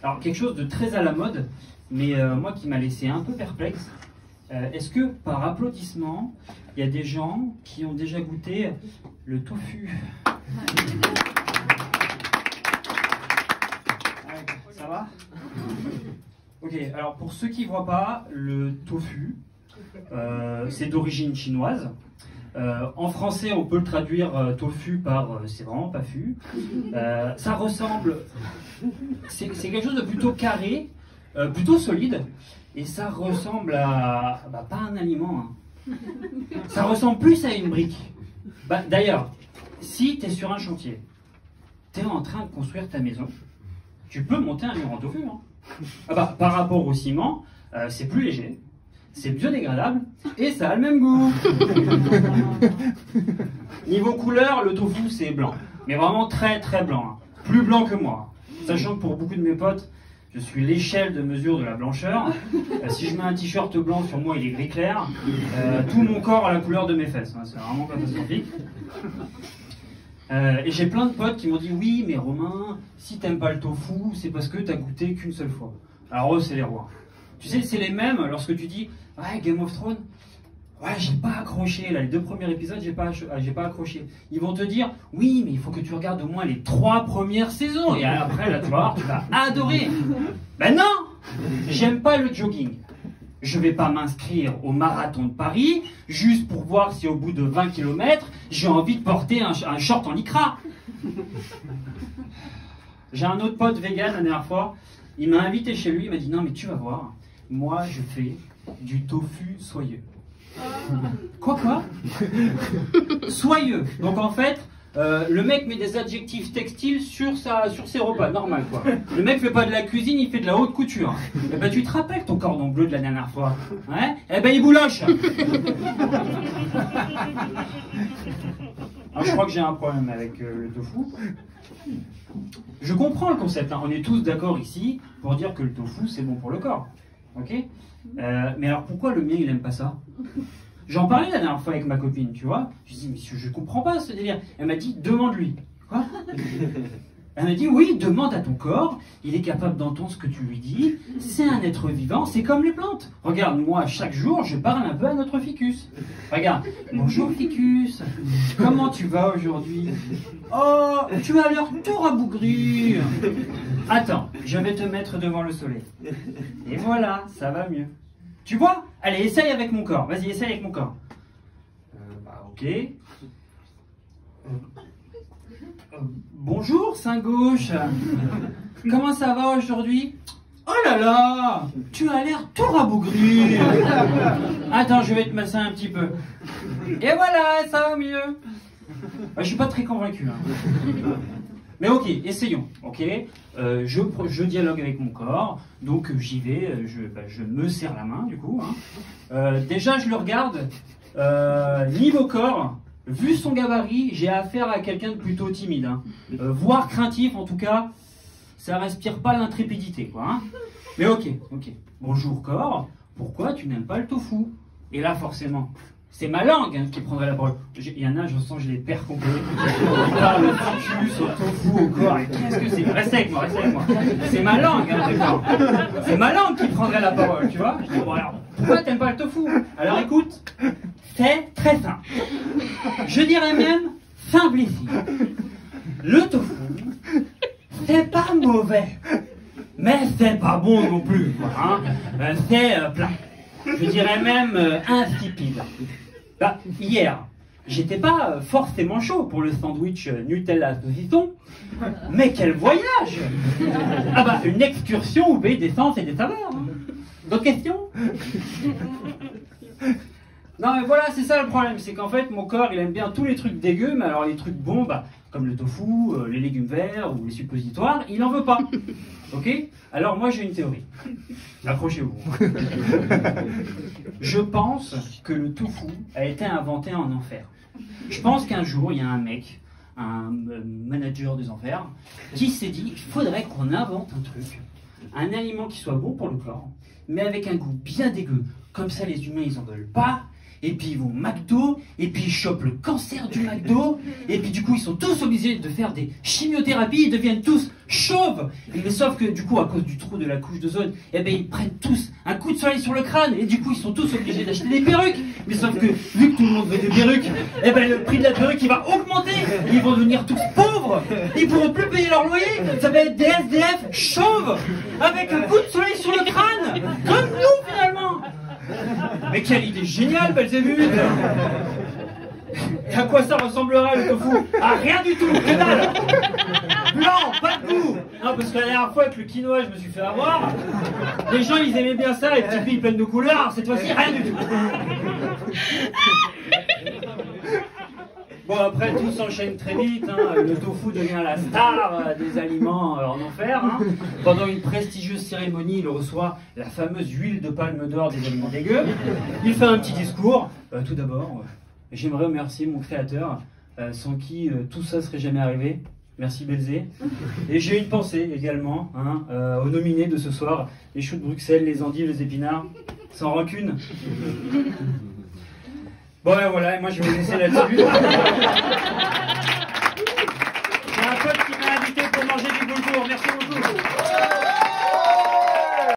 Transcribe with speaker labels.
Speaker 1: Alors, quelque chose de très à la mode, mais moi qui m'a laissé un peu perplexe. Est-ce que, par applaudissement, il y a des gens qui ont déjà goûté le tofu? Ça va? Ok, alors pour ceux qui ne voient pas, le tofu, c'est d'origine chinoise. En français, on peut le traduire tofu par c'est vraiment pas fu. Ça ressemble, c'est quelque chose de plutôt carré, plutôt solide, et ça ressemble à, pas un aliment, hein. Ça ressemble plus à une brique. D'ailleurs, si tu es sur un chantier, tu es en train de construire ta maison, tu peux monter un mur en tofu, hein. Par rapport au ciment, c'est plus léger. C'est biodégradable et ça a le même goût. Niveau couleur, le tofu c'est blanc. Mais vraiment très très blanc. Hein. Plus blanc que moi. Sachant que pour beaucoup de mes potes, je suis l'échelle de mesure de la blancheur. Si je mets un t-shirt blanc sur moi, il est gris clair. Tout mon corps a la couleur de mes fesses. Hein. C'est vraiment catastrophique. Et j'ai plein de potes qui m'ont dit oui, mais Romain, si t'aimes pas le tofu, c'est parce que t'as goûté qu'une seule fois. Alors eux, c'est les rois. Tu sais, c'est les mêmes lorsque tu dis ouais, Game of Thrones, ouais, j'ai pas accroché, là, les 2 premiers épisodes, j'ai pas accroché. Ils vont te dire oui, mais il faut que tu regardes au moins les 3 premières saisons, et après, là, tu vas adorer. Ben non, j'aime pas le jogging. Je vais pas m'inscrire au marathon de Paris juste pour voir si au bout de 20 km, j'ai envie de porter un short en lycra. J'ai un autre pote vegan la dernière fois, il m'a invité chez lui, il m'a dit non mais tu vas voir, moi je fais du tofu soyeux. Quoi? Soyeux. Donc en fait, le mec met des adjectifs textiles sur ses repas, normal quoi. Le mec fait pas de la cuisine, il fait de la haute couture. Eh ben tu te rappelles ton cordon bleu de la dernière fois, hein? Eh ben il bouloche. Alors, je crois que j'ai un problème avec le tofu. Je comprends le concept, hein. On est tous d'accord ici pour dire que le tofu c'est bon pour le corps. Ok, mais alors pourquoi le mien il aime pas ça? J'en parlais la dernière fois avec ma copine, tu vois. Je dis mais je comprends pas ce délire. Elle m'a dit demande-lui. Quoi? Elle m'a dit oui, demande à ton corps, il est capable d'entendre ce que tu lui dis, c'est un être vivant, c'est comme les plantes. Regarde, moi chaque jour je parle un peu à notre ficus. Regarde, bonjour ficus, comment tu vas aujourd'hui? Oh, tu as l'air tout rabougri. Attends, je vais te mettre devant le soleil. Et voilà, ça va mieux. Tu vois? Allez, essaye avec mon corps, vas-y, essaye avec mon corps. Ok. Bonjour, sein gauche. Comment ça va aujourd'hui? Oh là là, tu as l'air tout rabougri. Attends, je vais te masser un petit peu. Et voilà, ça va mieux. Je suis pas très convaincu. Hein. Mais ok, essayons. Ok, je dialogue avec mon corps, donc j'y vais. Je me serre la main du coup. Hein. Déjà, je le regarde. Niveau corps. Vu son gabarit, j'ai affaire à quelqu'un de plutôt timide, hein. Voire craintif en tout cas, ça respire pas l'intrépidité, quoi. Hein. Mais ok. Bonjour corps, pourquoi tu n'aimes pas le tofu? Et là forcément, c'est ma langue hein, qui prendrait la parole. Il y en a, je sens, je les perds complètement. Ils parlent au ficus, au tofu, au corps. Qu'est-ce que c'est? Reste avec moi. C'est ma langue, hein, d'accord. C'est ma langue qui prendrait la parole, tu vois. Je dis, bon alors, pourquoi t'aimes pas le tofu? Alors écoute. C'est très simple. Je dirais même simple ici. Le tofu, c'est pas mauvais, mais c'est pas bon non plus. Hein. C'est plat. Je dirais même insipide. Hier, j'étais pas forcément chaud pour le sandwich Nutella saucisson, mais quel voyage! Une excursion au pays des sens et des saveurs. Hein. D'autres questions? Non mais voilà, c'est ça le problème, c'est qu'en fait mon corps il aime bien tous les trucs dégueux, mais alors les trucs bons, comme le tofu, les légumes verts ou les suppositoires, il n'en veut pas. Ok? Alors moi j'ai une théorie. Accrochez-vous. Je pense que le tofu a été inventé en enfer. Je pense qu'un jour il y a un mec, un manager des enfers, qui s'est dit il faudrait qu'on invente un truc, un aliment qui soit bon pour le corps, mais avec un goût bien dégueu. Comme ça les humains ils en veulent pas. et puis ils vont au McDo, et puis ils chopent le cancer du McDo, et puis du coup ils sont tous obligés de faire des chimiothérapies, ils deviennent tous chauves. Mais sauf que du coup, à cause du trou de la couche d'ozone, eh ben ils prennent tous un coup de soleil sur le crâne, et du coup ils sont tous obligés d'acheter des perruques. Mais sauf que vu que tout le monde veut des perruques, eh ben le prix de la perruque il va augmenter, ils vont devenir tous pauvres, ils pourront plus payer leur loyer, ça va être des SDF chauves, avec un coup de soleil sur le crâne, comme nous finalement. Mais quelle idée géniale, Belzébuth! À quoi ça ressemblera le tofu? Ah, rien du tout, que dalle! Blanc, pas de goût! Non, parce que la dernière fois avec le quinoa, je me suis fait avoir. Les gens, ils aimaient bien ça, les petites billes pleines de couleurs. Cette fois-ci, rien du tout. Bon, après, tout s'enchaîne très vite. Hein. Le tofu devient la star des aliments en enfer. Hein. Pendant une prestigieuse cérémonie, il reçoit la fameuse huile de palme d'or des aliments dégueux. Il fait un petit discours. Tout d'abord, j'aimerais remercier mon créateur, sans qui tout ça serait jamais arrivé. Merci Belzé. Et j'ai une pensée également aux nominés de ce soir, les choux de Bruxelles, les endives, les épinards, sans rancune. Bon, ben voilà, moi je vais vous laisser là-dessus. J'ai un pote qui m'a invité pour manger du boulgour. Merci beaucoup.